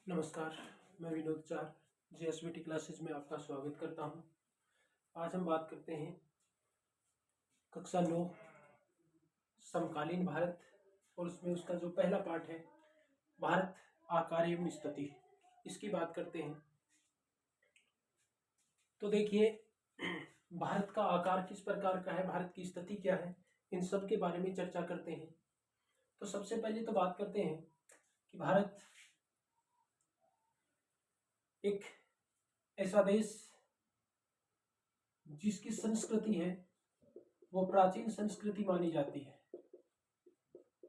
नमस्कार, मैं विनोद चार जीएसवीटी क्लासेज में आपका स्वागत करता हूं। आज हम बात करते हैं कक्षा 9 समकालीन भारत और उसमें उसका जो पहला पार्ट है भारत आकार एवं स्थिति, इसकी बात करते हैं। तो देखिए, भारत का आकार किस प्रकार का है, भारत की स्थिति क्या है, इन सब के बारे में चर्चा करते हैं। तो सबसे पहले तो बात करते हैं कि भारत एक ऐसा देश जिसकी संस्कृति है वो प्राचीन संस्कृति मानी जाती है।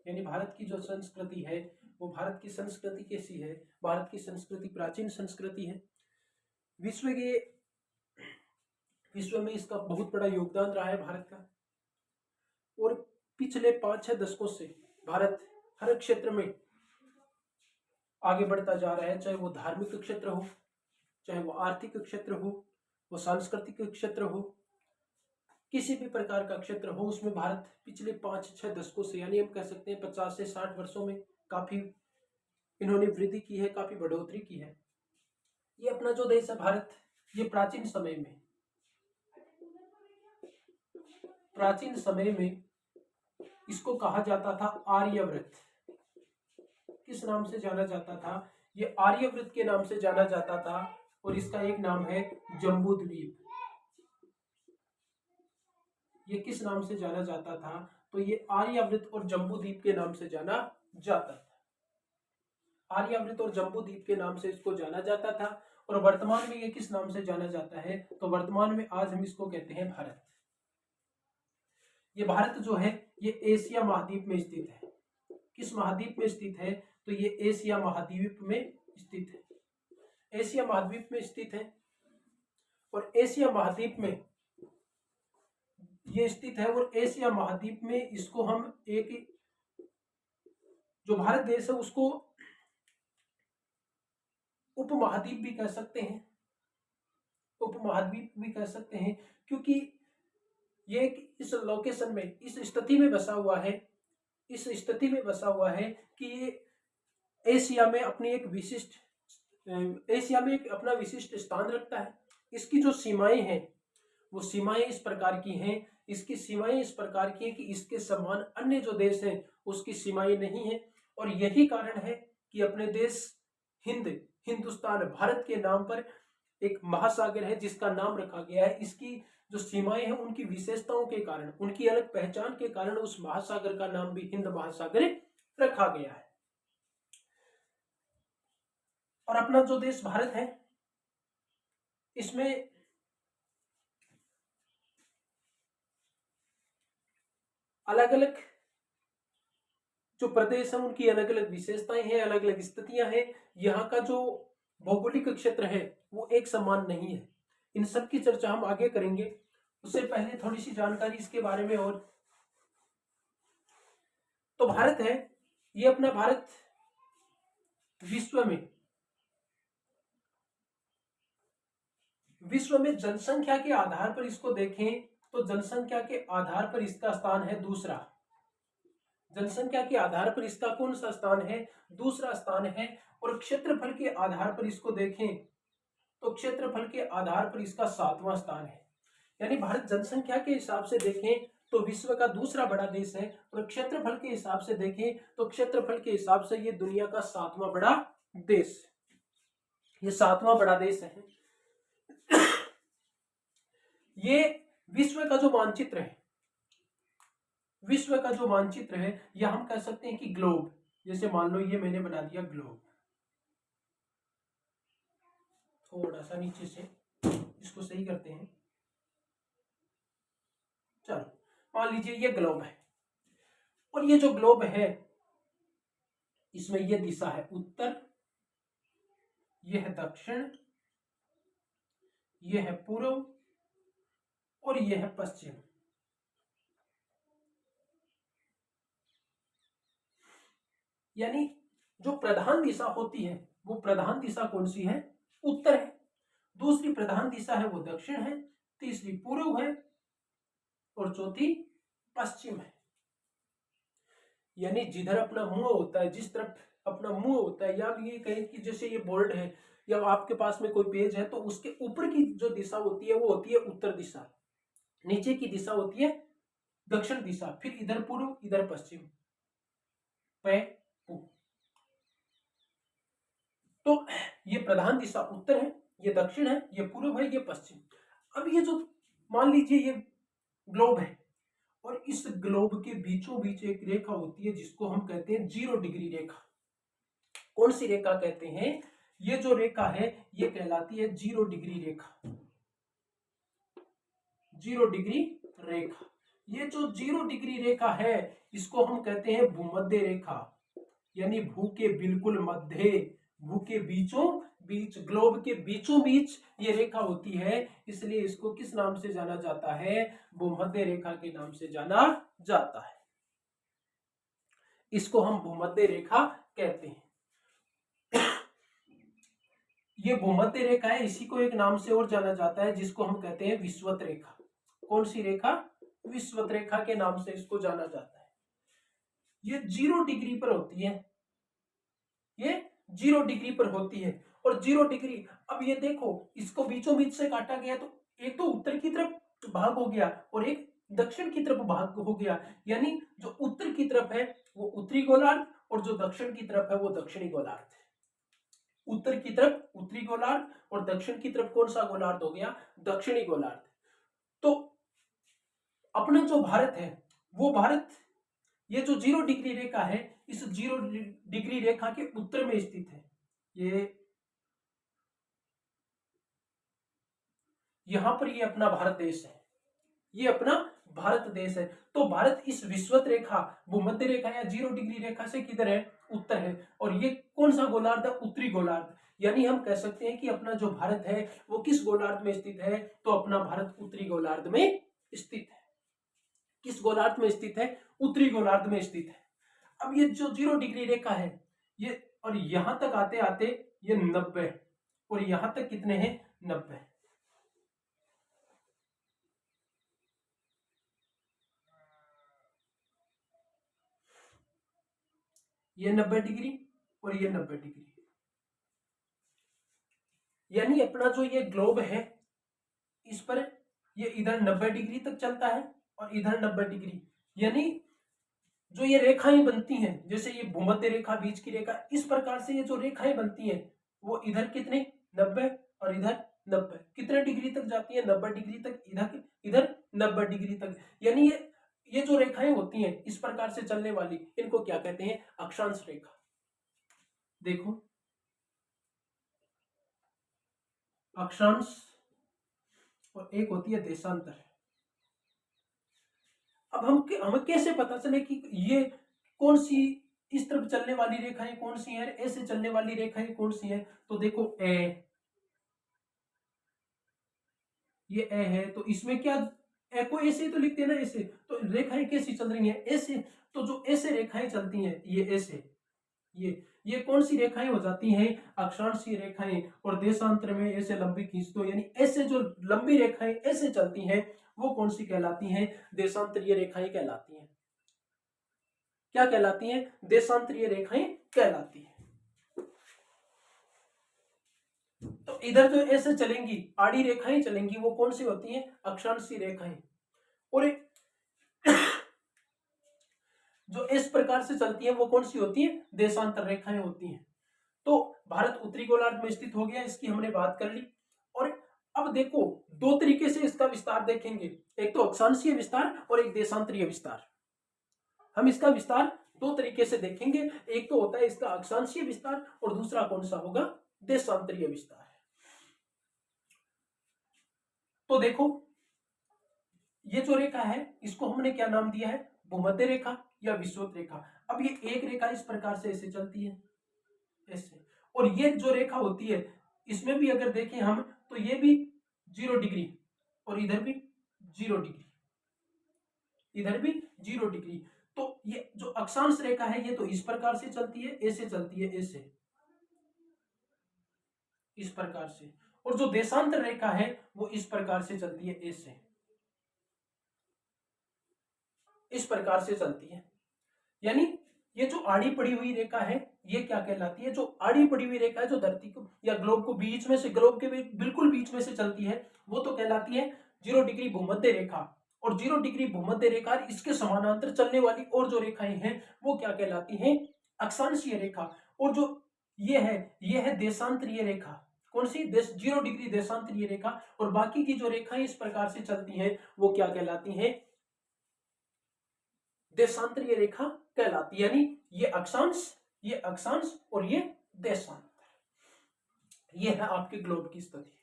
यानी भारत की जो संस्कृति है वो भारत की संस्कृति कैसी है, भारत की संस्कृति प्राचीन संस्कृति है। विश्व में इसका बहुत बड़ा योगदान रहा है भारत का, और पिछले 5-6 दशकों से भारत हर क्षेत्र में आगे बढ़ता जा रहा है, चाहे वो धार्मिक क्षेत्र हो, चाहे वो आर्थिक क्षेत्र हो, वो सांस्कृतिक क्षेत्र हो, किसी भी प्रकार का क्षेत्र हो, उसमें भारत पिछले 5-6 दशकों से, यानी हम कह सकते हैं 50 से 60 वर्षों में काफी इन्होंने वृद्धि की है, काफी बढ़ोतरी की है। ये अपना जो देश है भारत, ये प्राचीन समय में इसको कहा जाता था आर्यव्रत। किस नाम से जाना जाता था? ये आर्यव्रत के नाम से जाना जाता था, और इसका एक नाम है जम्बू द्वीप। ये किस नाम से जाना जाता था? तो ये आर्यव्रत और जम्बू द्वीप के नाम से जाना जाता था। आर्यव्रत और जम्बू द्वीप के नाम से इसको जाना जाता था, और वर्तमान में ये किस नाम से जाना जाता है? तो वर्तमान में आज हम इसको कहते हैं भारत। ये भारत जो है ये एशिया महाद्वीप में स्थित है। किस महाद्वीप में स्थित है? तो ये एशिया महाद्वीप में स्थित है। एशिया महाद्वीप में स्थित है, और एशिया महाद्वीप में ये स्थित है, और एशिया महाद्वीप में इसको हम एक जो भारत देश है उसको उपमहाद्वीप भी कह सकते हैं, उपमहाद्वीप भी कह सकते हैं, क्योंकि ये इस लोकेशन में, इस स्थिति में बसा हुआ है, इस स्थिति में बसा हुआ है कि ये एशिया में अपनी एक अपना विशिष्ट स्थान रखता है। इसकी जो सीमाएं हैं वो सीमाएं इस प्रकार की हैं, इसकी सीमाएं इस प्रकार की हैं कि इसके समान अन्य जो देश हैं उसकी सीमाएं नहीं है। और यही कारण है कि अपने देश हिंदुस्तान भारत के नाम पर एक महासागर है जिसका नाम रखा गया है। इसकी जो सीमाएं हैं उनकी विशेषताओं के कारण, उनकी अलग पहचान के कारण उस महासागर का नाम भी हिंद महासागर रखा गया है। और अपना जो देश भारत है इसमें अलग अलग जो प्रदेश है उनकी अलग अलग विशेषताएं हैं, अलग अलग स्थितियां हैं। यहाँ का जो भौगोलिक क्षेत्र है वो एक समान नहीं है। इन सब की चर्चा हम आगे करेंगे। उससे पहले थोड़ी सी जानकारी इसके बारे में। और तो भारत है, ये अपना भारत विश्व में जनसंख्या के आधार पर इसको देखें तो जनसंख्या के आधार पर इसका स्थान है दूसरा। जनसंख्या के आधार पर इसका कौन सा स्थान है? दूसरा स्थान है। और क्षेत्रफल के आधार पर इसको देखें तो क्षेत्रफल के आधार पर इसका 7वां स्थान है। यानी भारत जनसंख्या के हिसाब से देखें तो विश्व का दूसरा बड़ा देश है, और क्षेत्रफल के हिसाब से देखें तो क्षेत्रफल के हिसाब से ये दुनिया का 7वां बड़ा देश, ये 7वां बड़ा देश है। ये विश्व का जो मानचित्र है, विश्व का जो मानचित्र है, या हम कह सकते हैं कि ग्लोब, जैसे मान लो ये मैंने बना दिया ग्लोब, थोड़ा सा नीचे से इसको सही करते हैं। चलो मान लीजिए ये ग्लोब है, और ये जो ग्लोब है इसमें ये दिशा है उत्तर, ये है दक्षिण, ये है पूर्व, और ये है पश्चिम। यानी जो प्रधान दिशा होती है वो प्रधान दिशा कौन सी है? उत्तर है। दूसरी प्रधान दिशा है वो दक्षिण है, तीसरी पूर्व है, और चौथी पश्चिम है। यानी जिधर अपना मुंह होता है, जिस तरफ अपना मुंह होता है, या ये कहें कि जैसे ये बोर्ड है या आपके पास में कोई पेज है तो उसके ऊपर की जो दिशा होती है वो होती है उत्तर दिशा, नीचे की दिशा होती है दक्षिण दिशा, फिर इधर पूर्व इधर पश्चिम, पे पू। तो ये प्रधान दिशा उत्तर है, ये दक्षिण है, ये पूर्व है, ये पश्चिम। अब ये जो मान लीजिए ये ग्लोब है और इस ग्लोब के बीचों बीच एक रेखा होती है जिसको हम कहते हैं 0 डिग्री रेखा। कौन सी रेखा कहते हैं? ये जो रेखा है ये कहलाती है 0 डिग्री रेखा। 0 डिग्री रेखा, ये जो 0 डिग्री रेखा है इसको हम कहते हैं भूमध्य रेखा, यानी भू के बिल्कुल मध्य, भू के बीचों बीच, ग्लोब के बीचों बीच ये रेखा होती है, इसलिए इसको किस नाम से जाना जाता है? भूमध्य रेखा के नाम से जाना जाता है। इसको हम भूमध्य रेखा कहते हैं। ये भूमध्य रेखा है, इसी को एक नाम से और जाना जाता है जिसको हम कहते हैं विषुवत रेखा। कौन सी रेखा? विषुवत रेखा के नाम से इसको जाना जाता है। ये 0 डिग्री पर होती है, ये 0 डिग्री पर होती है। और 0 डिग्री, अब ये देखो इसको बीचों बीच से काटा गया तो एक तो उत्तर की तरफ भाग हो गया और एक दक्षिण की तरफ भाग हो गया, यानी जो उत्तर की तरफ है वो उत्तरी गोलार्ध और जो दक्षिण की तरफ है वो दक्षिणी गोलार्ध है। उत्तर की तरफ उत्तरी गोलार्ध और दक्षिण की तरफ कौन सा गोलार्ध हो गया? दक्षिणी गोलार्ध। तो अपना जो भारत है वो भारत, ये जो 0 डिग्री रेखा है इस 0 डिग्री रेखा के उत्तर में स्थित है। ये यहां पर ये अपना भारत देश है, ये अपना भारत देश है। तो भारत इस विषुवत रेखा, भूमध्य रेखा या 0 डिग्री रेखा से किधर है? उत्तर है। और ये कौन सा गोलार्ध है? उत्तरी गोलार्ध। यानी हम कह सकते हैं कि अपना जो भारत है वो किस गोलार्ध में स्थित है? तो अपना भारत उत्तरी गोलार्ध में स्थित है। किस गोलार्ध में स्थित है? उत्तरी गोलार्ध में स्थित है। अब ये जो 0 डिग्री रेखा है ये, और यहां तक आते आते ये 90, और यहां तक कितने हैं? 90। ये 90 डिग्री और ये 90 डिग्री, यानी अपना जो ये ग्लोब है इस पर ये इधर 90 डिग्री तक चलता है और इधर 90 डिग्री, यानी जो ये रेखाएं बनती हैं, जैसे ये भूमध्य रेखा, बीच की रेखा, इस प्रकार से ये जो रेखाएं बनती हैं वो इधर कितने? 90 और इधर 90, कितने डिग्री तक जाती है? 90 डिग्री तक, इधर इधर 90 डिग्री तक। यानी ये जो रेखाएं होती हैं इस प्रकार से चलने वाली, इनको क्या कहते हैं? अक्षांश रेखा। देखो अक्षांश और एक होती है देशांतर। अब हमें कैसे पता चले कि ये कौन सी इस तरफ चलने वाली रेखाएं कौन सी है, ऐसे चलने वाली रेखाएं कौन सी है? तो देखो ये ए है, तो इसमें क्या ए को ऐसे ही तो लिखते हैं ना, ऐसे। तो रेखाएं कैसी चल रही हैं? ऐसे। तो जो ऐसे रेखाएं चलती हैं ये ऐसे, ये कौन सी रेखाएं हो जाती हैं? अक्षांशीय रेखाएं। और देशांतर में ऐसे लंबी खींच दो, यानी ऐसे जो लंबी रेखाएं ऐसे चलती हैं वो कौन सी कहलाती हैं? देशांतरीय रेखाएं कहलाती हैं। क्या कहलाती हैं? देशांतरीय रेखाएं कहलाती हैं। तो इधर जो ऐसे चलेंगी आड़ी रेखाएं चलेंगी वो कौन सी होती हैं? अक्षांशीय रेखाएं। और जो इस प्रकार से चलती है वो कौन सी होती है? देशांतर रेखाएं होती हैं। तो भारत उत्तरी गोलार्ध में स्थित हो गया, इसकी हमने बात कर ली। और अब देखो दो तरीके से इसका विस्तार देखेंगे, एक तो अक्षांशीय विस्तार और एक देशांतरीय विस्तार। हम इसका विस्तार दो तरीके से देखेंगे, एक तो होता है इसका अक्षांशीय विस्तार और दूसरा कौन सा होगा? देशांतरीय विस्तार। तो देखो ये जो रेखा है इसको हमने क्या नाम दिया है? भूमध्य रेखा या विषुवत रेखा। अब ये एक रेखा इस प्रकार से ऐसे चलती है, ऐसे। और ये जो रेखा होती है इसमें भी अगर देखें हम तो ये भी 0 डिग्री और इधर भी 0 डिग्री, इधर भी 0 डिग्री। तो ये जो अक्षांश रेखा है ये तो इस प्रकार से चलती है, ऐसे चलती है, ऐसे, इस प्रकार से। और जो देशांतर रेखा है वो इस प्रकार से चलती है, ऐसे, इस प्रकार से चलती है। यानी ये जो आड़ी पड़ी हुई रेखा है ये क्या कहलाती है? जो आड़ी पड़ी हुई रेखा है, जो धरती को या ग्लोब को बीच में से, ग्लोब के बिल्कुल बीच में से चलती है, वो तो कहलाती है 0 डिग्री भूमध्य रेखा। और 0 डिग्री भूमध्य रेखा, इसके समानांतर चलने वाली और जो रेखाएं हैं वो क्या कहलाती हैं? अक्षांशीय रेखा। और जो ये है देशांतरीय रेखा। कौन सी? 0 डिग्री देशांतरीय रेखा। और बाकी की जो रेखाएं इस प्रकार से चलती हैं वो क्या कहलाती हैं? देशांतरीय रेखा कहलाती है। यानी ये अक्षांश और ये देशांतर। ये है आपके ग्लोब की स्थिति।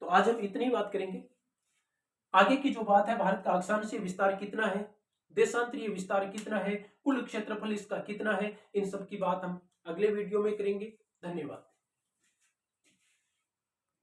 तो आज हम इतनी बात करेंगे। आगे की जो बात है, भारत का अक्षांशीय विस्तार कितना है, देशांतरीय विस्तार कितना है, कुल क्षेत्रफल इसका कितना है, इन सब की बात हम अगले वीडियो में करेंगे। धन्यवाद।